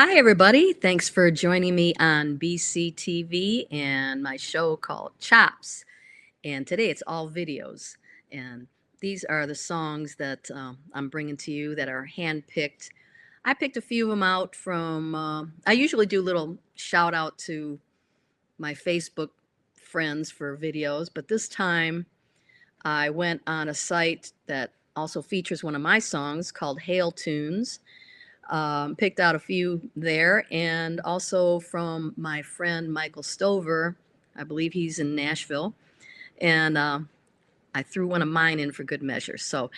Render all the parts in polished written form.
Hi, everybody. Thanks for joining me on BCTV and my show called CHOPZ. And today it's all videos. And these are the songs that I'm bringing to you that are handpicked. I picked a few of them out from, I usually do little shout out to my Facebook friends for videos, but this time I went on a site that also features one of my songs called Hail Tunes. Picked out a few there, and also from my friend Michael Stover. I believe he's in Nashville, and I threw one of mine in for good measure. So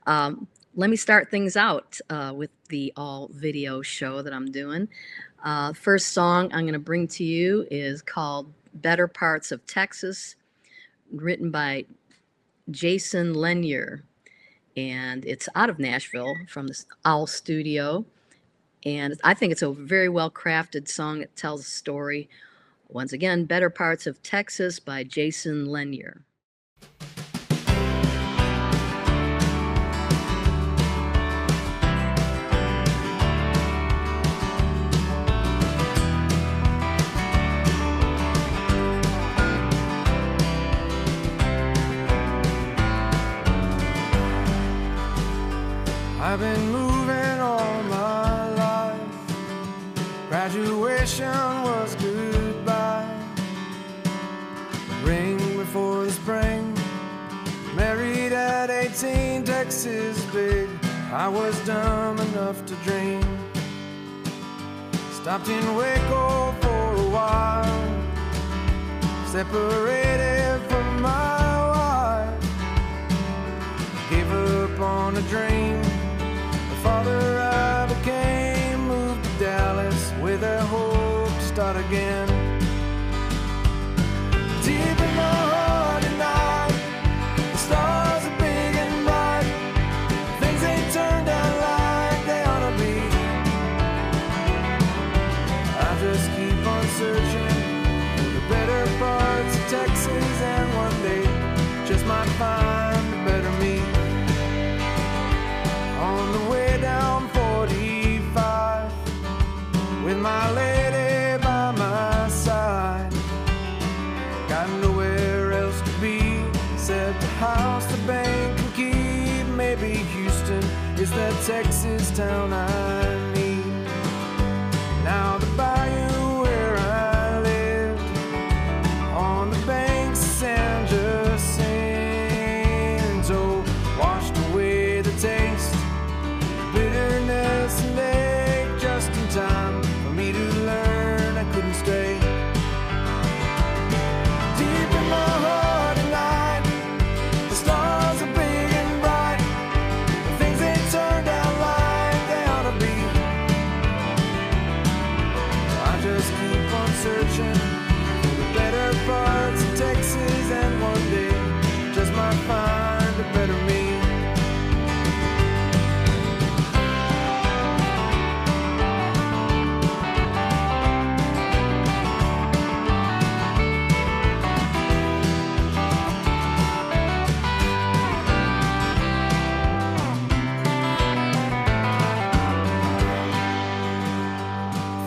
let me start things out with the all video show that I'm doing. First song I'm going to bring to you is called Better Parts of Texas, written by Jason Lanier, and it's out of Nashville from the Owl Studio. And I think it's a very well crafted song. It tells a story. Once again, Better Parts of Texas by Jason Lanier. I've been moving all my life. Graduation was goodbye. Ring before the spring. Married at 18, Texas big. I was dumb enough to dream. Stopped in Waco for a while. Separated from my wife. Gave up on a dream. Father I became, moved to Dallas with a hope to start again. Deep in my heart at night, the stars are big and bright. Things ain't turned out like they ought to be. I just keep on searching for the better parts of Texas, and one day just might find a better me. On the way down 45, with my lady by my side. Got nowhere else to be, except a house the bank can keep. Maybe Houston is that Texas town I need. Now the bayou where I lived, on the banks of San Jacinto, washed away the taste, bitterness and ache, just in time for me to learn I couldn't stay. Deep in my heart at night, the stars are big and bright, but things ain't turned out like they ought to be. I just keep on searching for the better parts of Texas, and one day just might find a better me.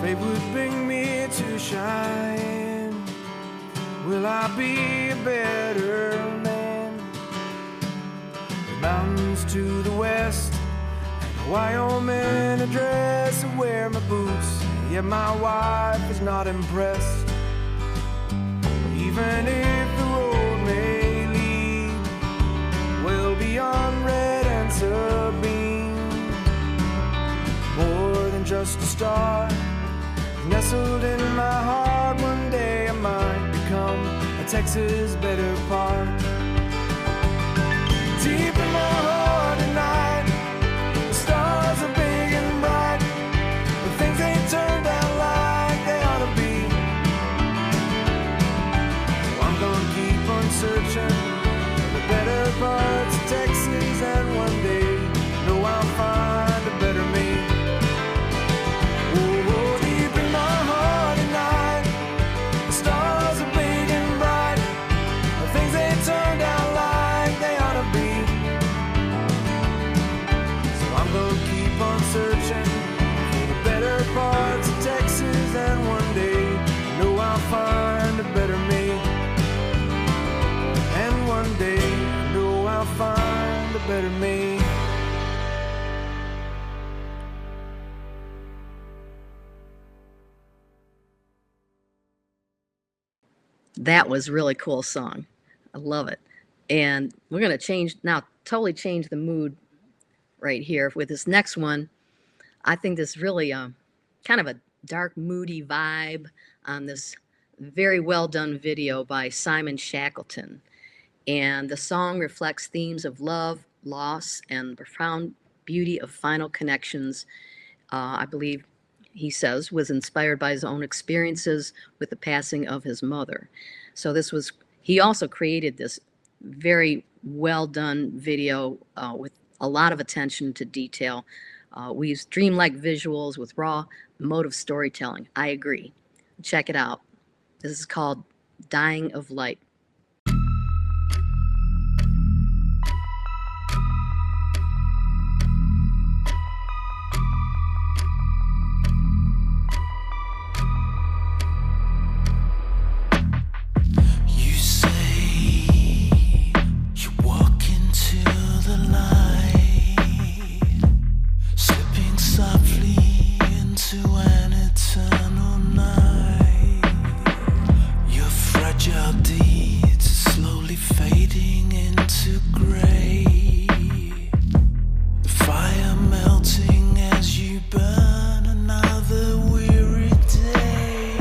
Fate would bring me to shine. Will I be a better man? The mountains to the west, and a Wyoming address. I wear my boots, yet my wife is not impressed. Even if the road may lead well beyond Red and Sabine, more than just a star nestled in my heart, one day I might become a Texas better part. Deep in my heart at night, the stars are big and bright, but things ain't turned out like they ought to be. So I'm gonna keep on searching for the better parts of Texas, and one day know I'll find a better me. Things That was really cool song. I love it. And we're going to change now, totally change the mood right here with this next one. I think this really kind of a dark, moody vibe on this very well done video by Simon Shackleton. And the song reflects themes of love, loss, and profound beauty of final connections. I believe he says was inspired by his own experiences with the passing of his mother. So this was he also created this very well done video with a lot of attention to detail. We use dreamlike visuals with raw emotive storytelling. I agree. Check it out. This is called Dying of Light. You say you walk into the light, slipping softly into an eternal night. Your fragile deeds slowly fading into gray. The fire melting as you burn another weary day.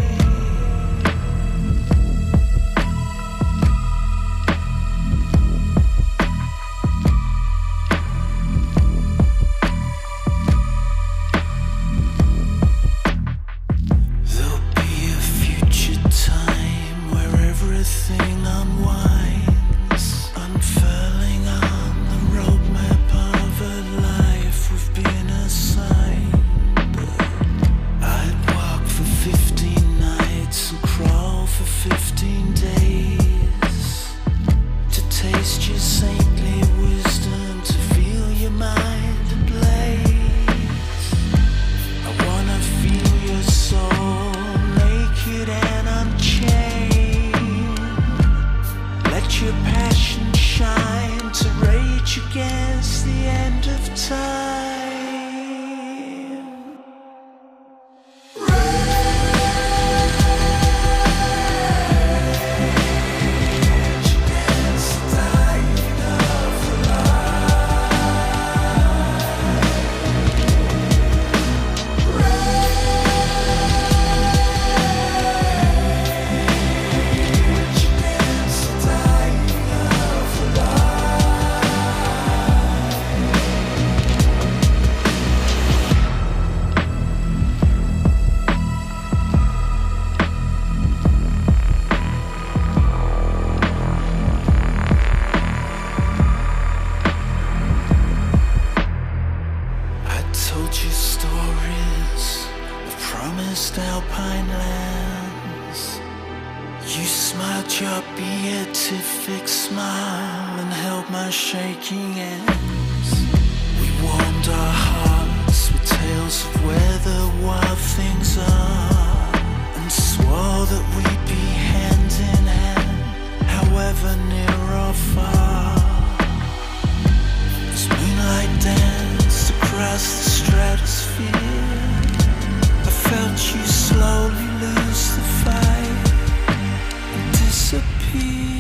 There'll be a future time where everything unwinds, unfurling on the roadmap of a life we've been assigned. I'd walk for 15 nights and crawl for 15 days to taste your saintly wisdom, to feel your mind ablaze. I wanna feel your soul naked and unchained. Let your passion shine to rage against the end of time. I told you stories of promised alpine lands. You smiled your beatific smile and held my shaking hands. We warmed our hearts with tales of where the wild things are, and swore that we'd be hand in hand, however near or far. As moonlight danced across the stratosphere, I felt you slowly lose the fight and disappear.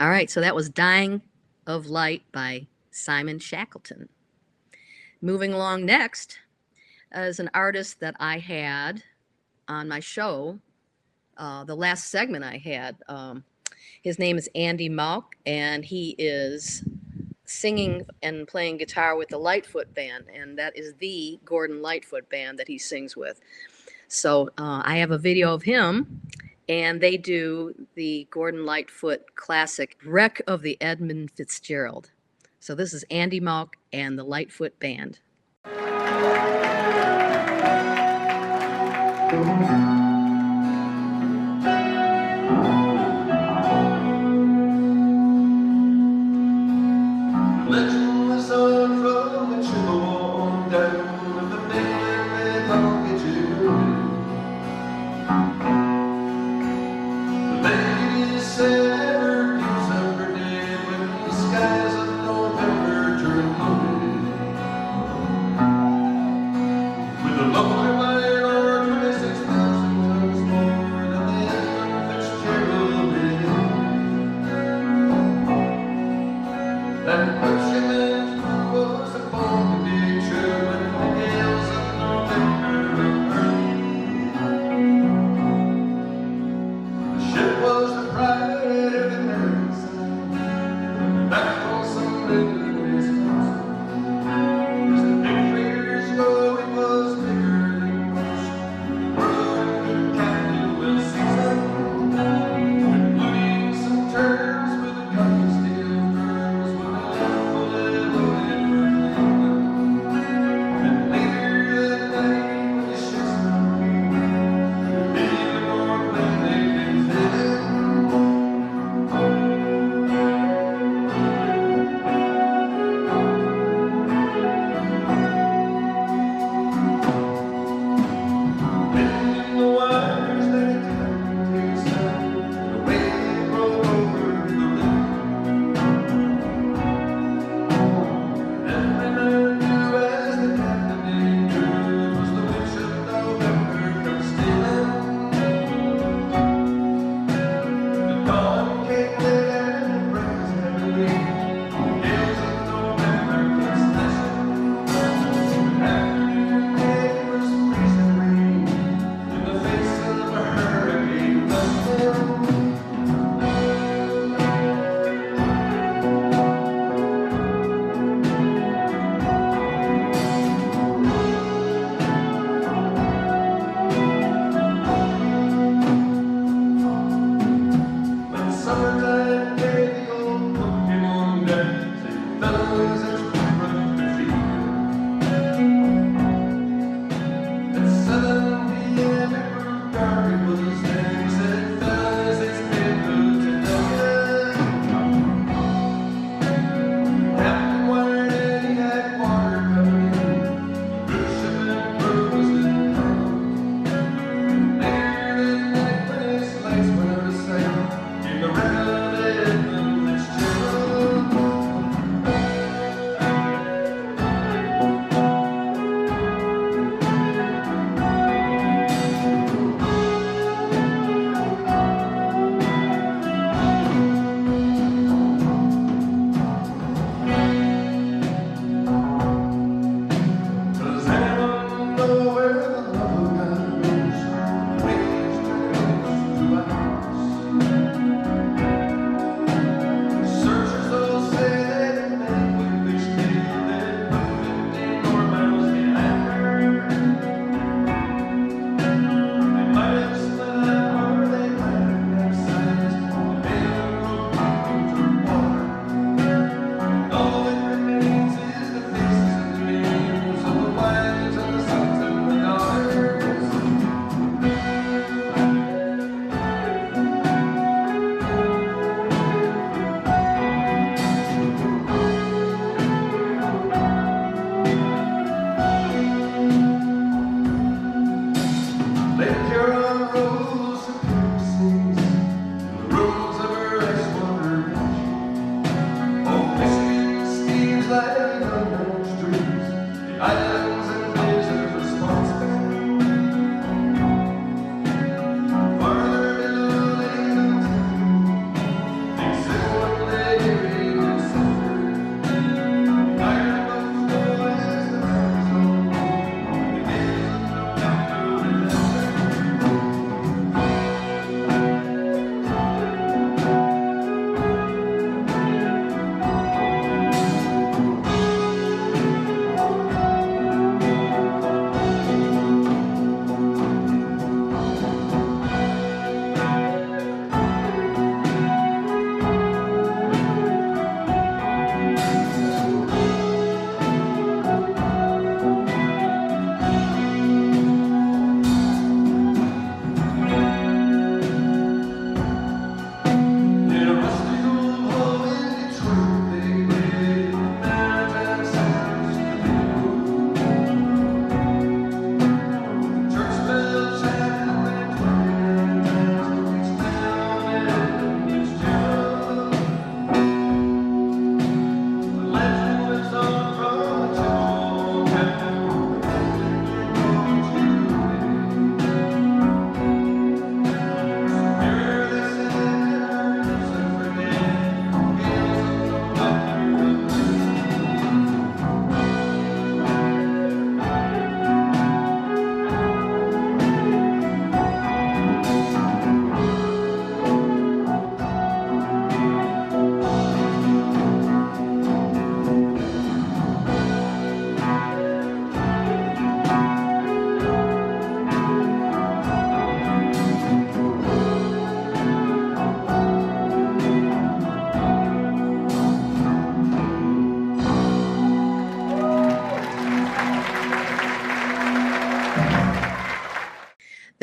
All right, so that was Dying of Light by Simon Shackleton. Moving along next is an artist that I had on my show, the last segment I had. His name is Andy Malk, and he is singing and playing guitar with the Lightfoot Band, and that is the Gordon Lightfoot Band that he sings with. So I have a video of him, and they do the Gordon Lightfoot classic Wreck of the Edmund Fitzgerald. So this is Andy Malk and the Lightfoot Band.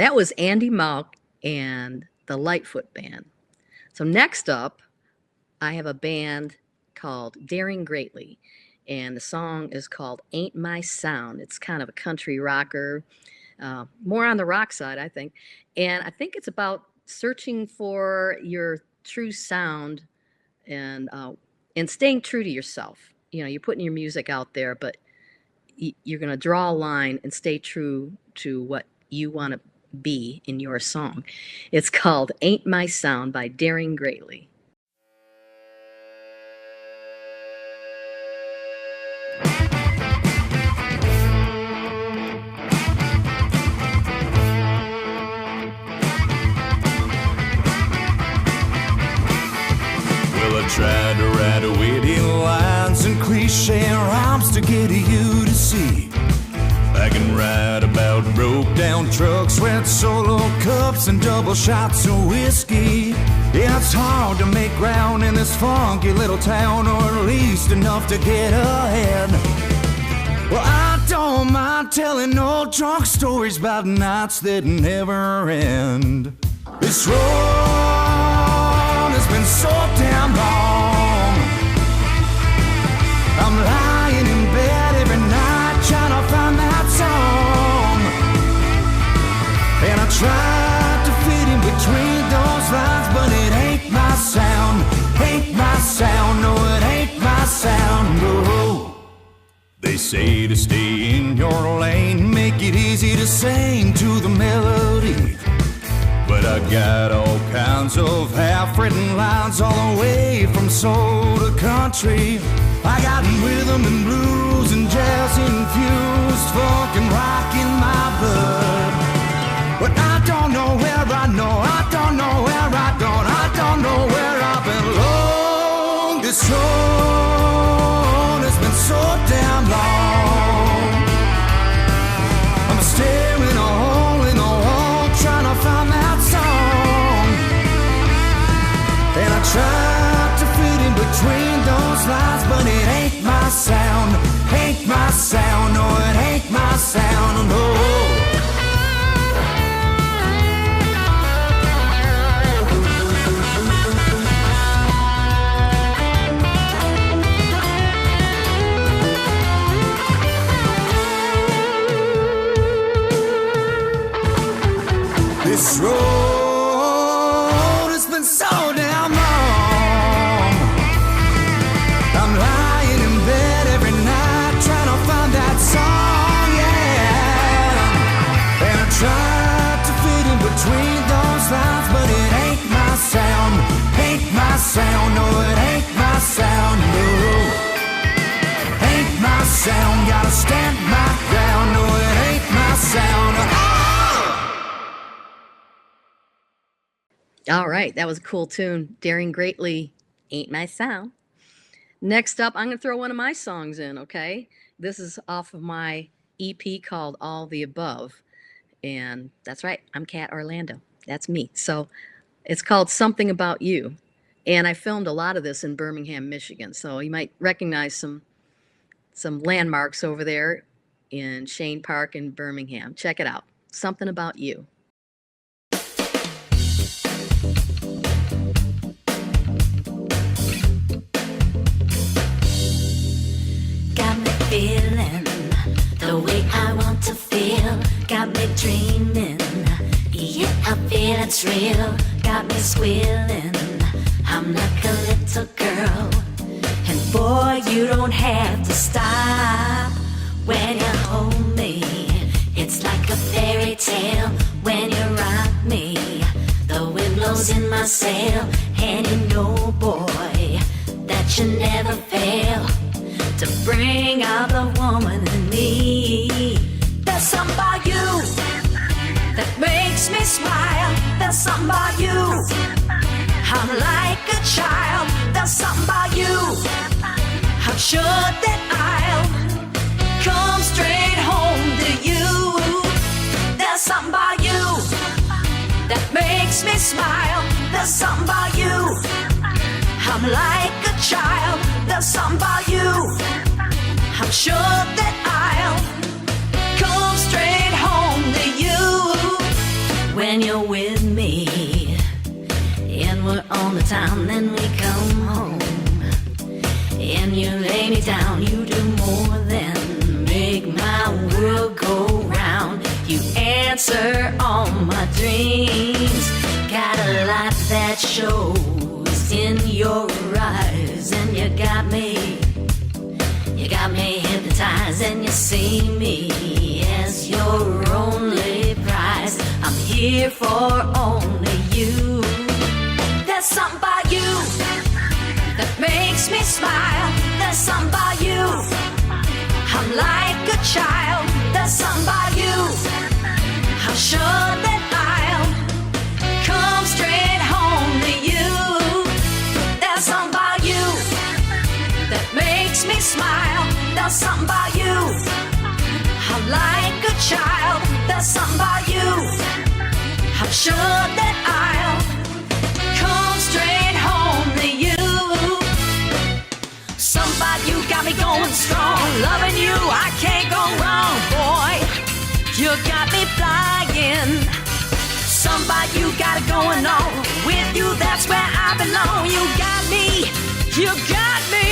that was Andy Malk and the Lightfoot Band. So next up, I have a band called Daring Greatly, and the song is called Ain't My Sound. It's kind of a country rocker, more on the rock side, I think. And I think it's about searching for your true sound and staying true to yourself. You know, you're putting your music out there, but you're going to draw a line and stay true to what you want to be in your song. It's called Ain't My Sound by Daring Greatly. Well, I tried to write a witty lines and cliche rhymes to get you to see. I can write about broke down trucks, red solo cups, and double shots of whiskey. Yeah, it's hard to make ground in this funky little town, or at least enough to get ahead. Well, I don't mind telling old drunk stories about nights that never end. This road has been so damn long. I'm lying in bed every night trying to find that song, and I tried to fit in between those lines, but it ain't my sound, ain't my sound, no, it ain't my sound, no. They say to stay in your lane, make it easy to sing to the melody, but I got all kinds of half-written lines all the way from soul to country. I got rhythm and blues and jazz-infused funk and rock in my blood. But I don't know where I know, I don't know where I don't know where I belong. This road has been so damn long. I'm staring a hole in the wall trying to find that song, and I tried to fit in between those lines, but it ain't my sound, ain't my sound, no, it ain't my sound, no. This road has been so damn long. I'm lying in bed every night trying to find that song, yeah. And I tried to fit in between those lines, but it ain't my sound, ain't my sound, no, it ain't my sound, no. Ain't my sound, gotta stand my ground, no, it ain't my sound. All right, that was a cool tune. Daring Greatly, Ain't My Sound. Next up, I'm going to throw one of my songs in, okay? This is off of my EP called All the Above. And that's right, I'm Kat Orlando. That's me. So it's called Something About You. And I filmed a lot of this in Birmingham, Michigan. So you might recognize some landmarks over there in Shane Park in Birmingham. Check it out. Something About You. Feeling the way I want to feel, got me dreaming, yeah, I feel it's real, got me squealing, I'm like a little girl, and boy, you don't have to stop when you hold me, it's like a fairy tale when you rock me, the wind blows in my sail, and you know, boy, that you never fail to bring out the woman in me. There's something about you that makes me smile. There's something about you, I'm like a child. There's something about you, I'm sure that I'll come straight home to you. There's something about you that makes me smile. There's something about you, I'm like a child. There's something about you, I'm sure that I'll come straight home to you. when you're with me. And we're on the town, then we come home. And you lay me down, you do more than make my world go round. You answer all my dreams. Got a light that shows in your eyes. And you got me hypnotized. And you see me as your only prize. I'm here for only you. There's something about you that makes me smile. There's something about you, I'm like a child. There's something about you, I'm sure that I'll come straight home to you. There's something about you that makes me smile. There's something about you, I'm like a child. There's something about you, I'm sure that I'll come straight home to you. Something about you got me going strong. Loving you, I can't go wrong, boy. You got me flying. Something about you got it going on. With you, that's where I belong. You got me, you got me.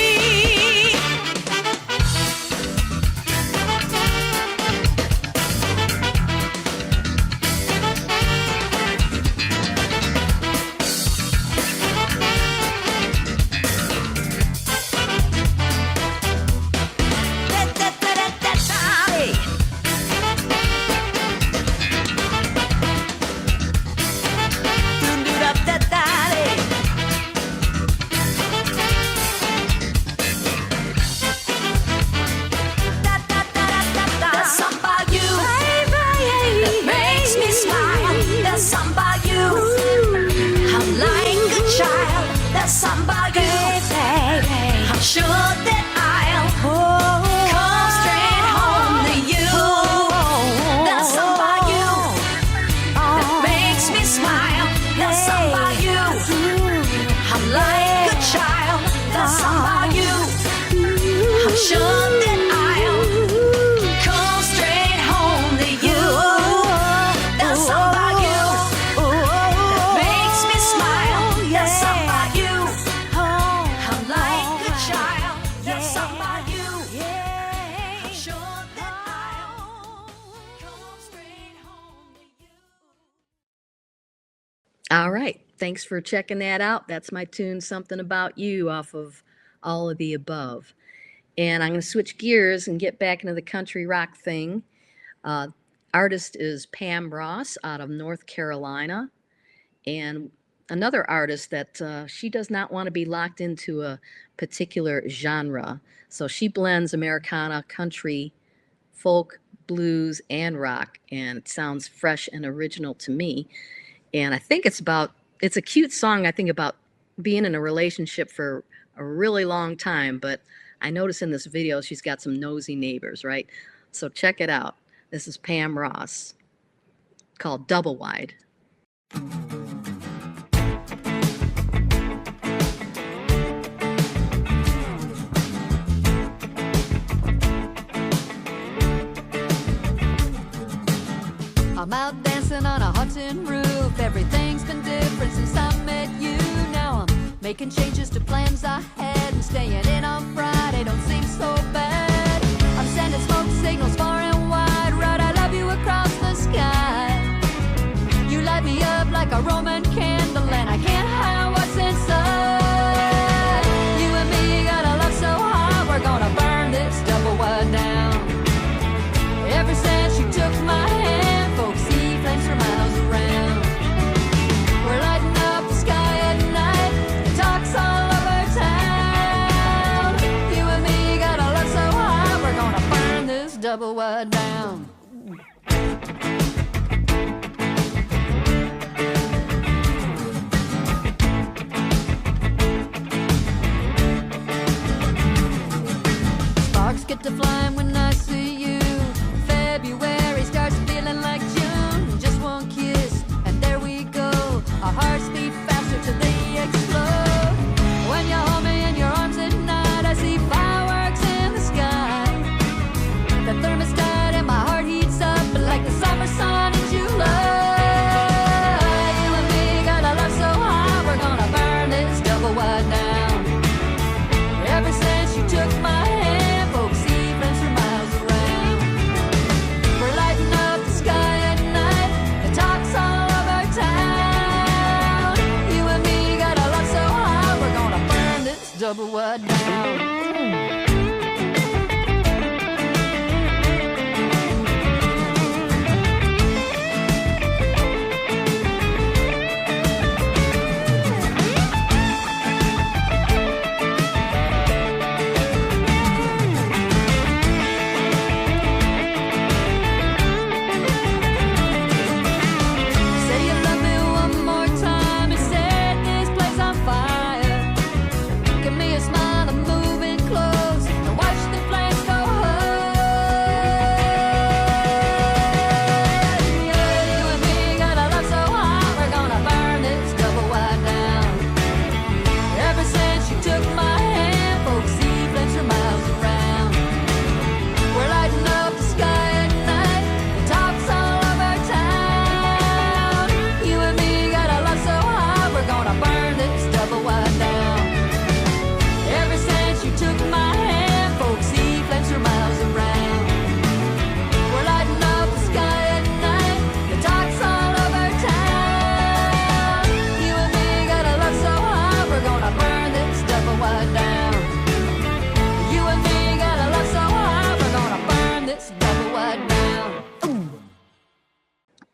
Sure that I'll come straight home to you. There's something about you that makes me smile. There's something about you, I'm like a child. There's something about you, I'm sure that I'll come straight home to you. There's something about you that makes me smile. There's something about you, I'm like a child. There's something about you, I'm sure that I'll come straight home to you. All right. Thanks for checking that out. That's my tune, Something About You, off of All of the Above. And I'm going to switch gears and get back into the country rock thing. Artist is Pam Ross out of North Carolina. And another artist that she does not want to be locked into a particular genre. So she blends Americana, country, folk, blues, and rock. And it sounds fresh and original to me. And I think it's a cute song, I think, about being in a relationship for a really long time. But I notice in this video, she's got some nosy neighbors, right? So check it out. This is Pam Ross, called Double Wide. I'm out dancing on a hot tin roof. Everything's been different since I met you. Now I'm making changes to plans I had, and staying in on Friday don't seem so bad. I'm sending smoke signals far and wide, right? I love you across the sky. You light me up like a Roman candle, and I can't hide what's inside. You and me got a love so hot, we're gonna burn this double wide down. Ever since you took my hand, folks see flames for miles around. We're lighting up the sky at night, and talk's all over town. You and me got a love so hot, we're gonna burn this double wide down. Sparks get to flying when I see you. February starts feeling like June. Just one kiss, and there we go. Our hearts beat faster till they explode. When you hold me in your arms at night, I see fireworks in the sky. The thermostat in my heart double wide down.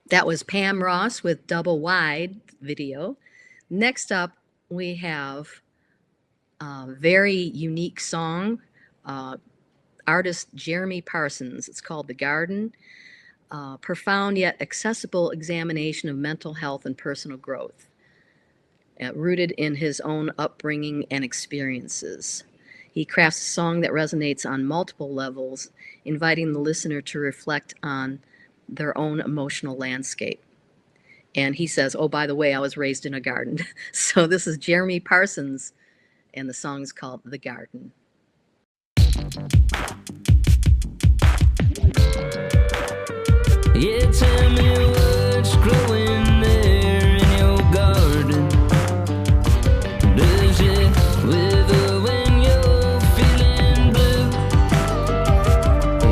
That was Pam Ross with Double Wide video. Next up, we have a very unique song, artist Jeremy Parsons. It's called The Garden, profound yet accessible examination of mental health and personal growth, rooted in his own upbringing and experiences. He crafts a song that resonates on multiple levels, inviting the listener to reflect on their own emotional landscape. And he says, oh, by the way, I was raised in a garden. So this is Jeremy Parsons, and the song is called The Garden. Yeah, tell me what's growing there in your garden. Does it wither when you're feeling blue?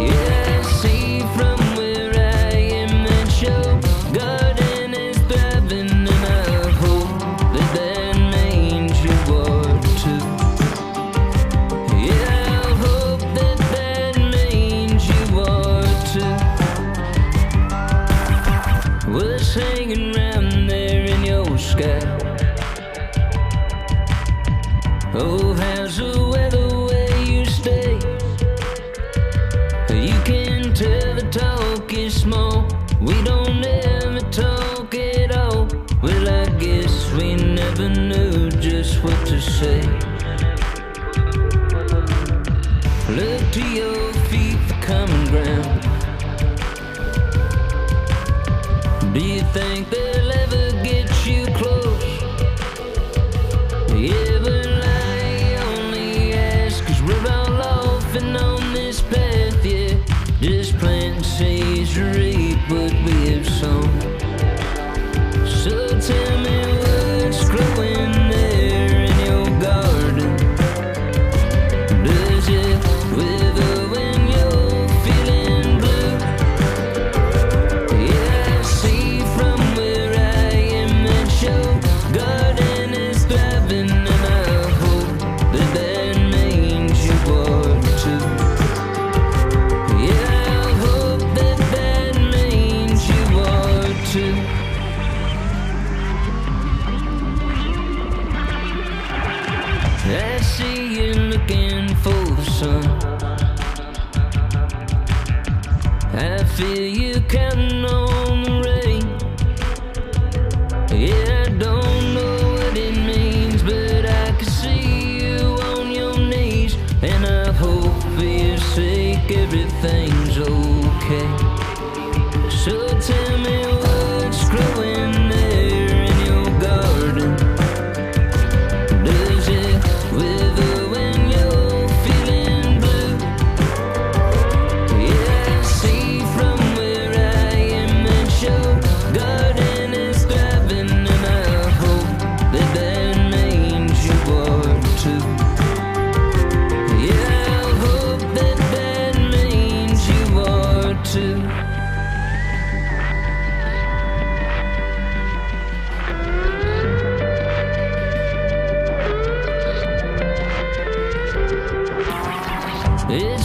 Yeah, I see from where I am that your garden is thriving, and I hope that that means you are too. Yeah, I hope that that means you are too. What's hanging round there in your sky? Oh, how's the weather where you stay? You can tell the talk is small. We don't ever talk at all. Well, I guess we never knew just what to say. Look to your feet for common ground. Do you think they'll ever get you close? Yeah, but I only ask 'cause we're all off and on this path, yeah. Just plant seeds to reap what we have sown. So tell me what's growing there in your garden. Does it wither when you're feeling blue? Yeah, I see from where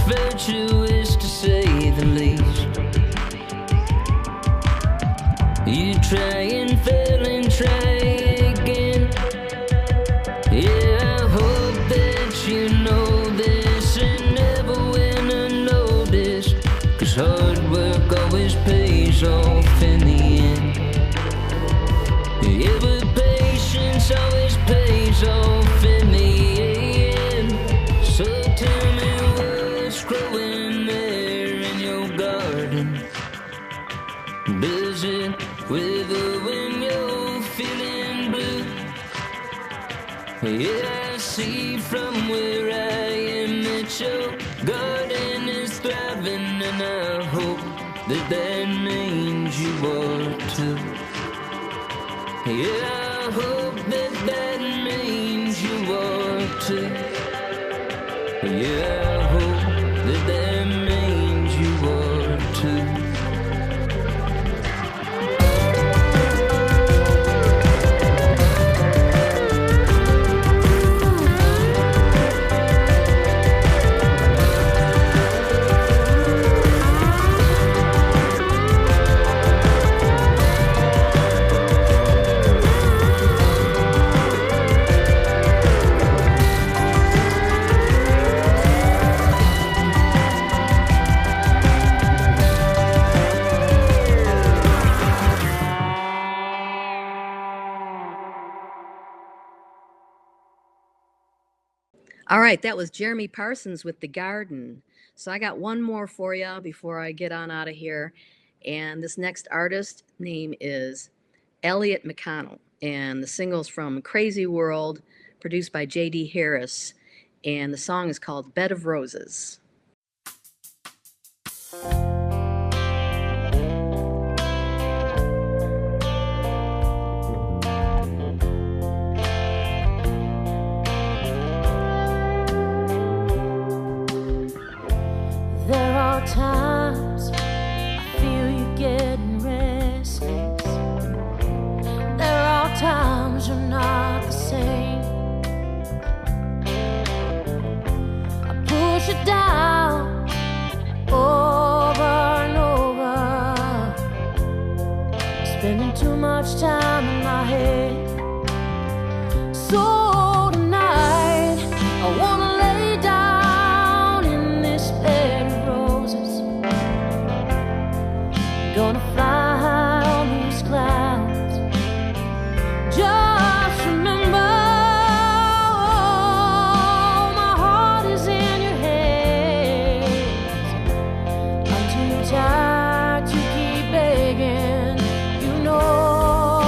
virtuous to say the least. You try and fail and try again. Yeah, I hope that you know this and never went unnoticed, 'cause hard work always pays off in the end. Yeah, but patience always pays off in the end. So tell me what's growing there in your garden. Does it wither when you're feeling blue? Yeah, I see from where I am that your garden is thriving, and I hope that that means you are too. Yeah, I hope that that means you are too. Yeah, I hope that that means you are too. All right, that was Jeremy Parsons with The Garden. So I got one more for you before I get on out of here. And this next artist name is Elliot McConnell. And the single's from Crazy World, produced by J.D. Harris. And the song is called Bed of Roses. There are times I feel you getting restless. There are times you're not the same. I push it down over and over, spending too much time in my head. So tonight I wanna lay down in this bed of roses. Gonna fly high on these clouds. Just remember, my heart is in your hands. I'm too tired to keep begging, you know.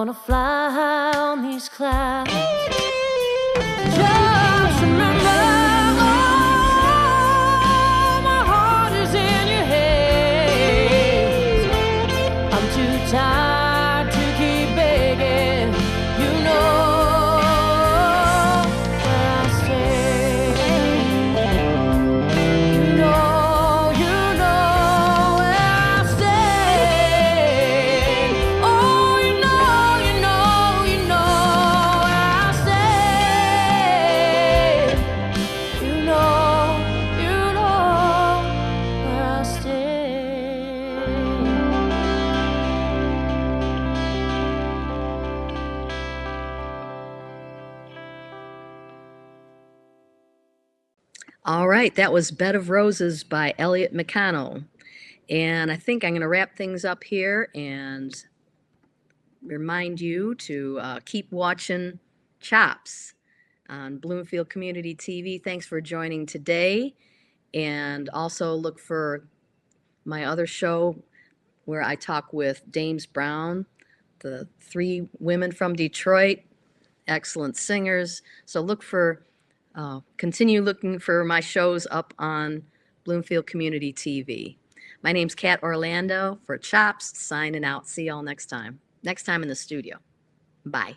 wanna fly high on these clouds. Just remember, oh, my heart is in your hands. I'm too tired to keep begging. You know where I stand. You know where I stand. Oh, you know where I stand. You know where I stand. All right, that was Bed of Roses by Elliot McConnell. And I think I'm going to wrap things up here and remind you to keep watching CHOPZ on Bloomfield Community TV. Thanks for joining today. And also look for my other show where I talk with Dames Brown, the 3 women from Detroit, excellent singers. So continue looking for my shows up on Bloomfield Community TV. My name's Kat Orlando for CHOPZ, signing out. See y'all next time. Next time in the studio. Bye.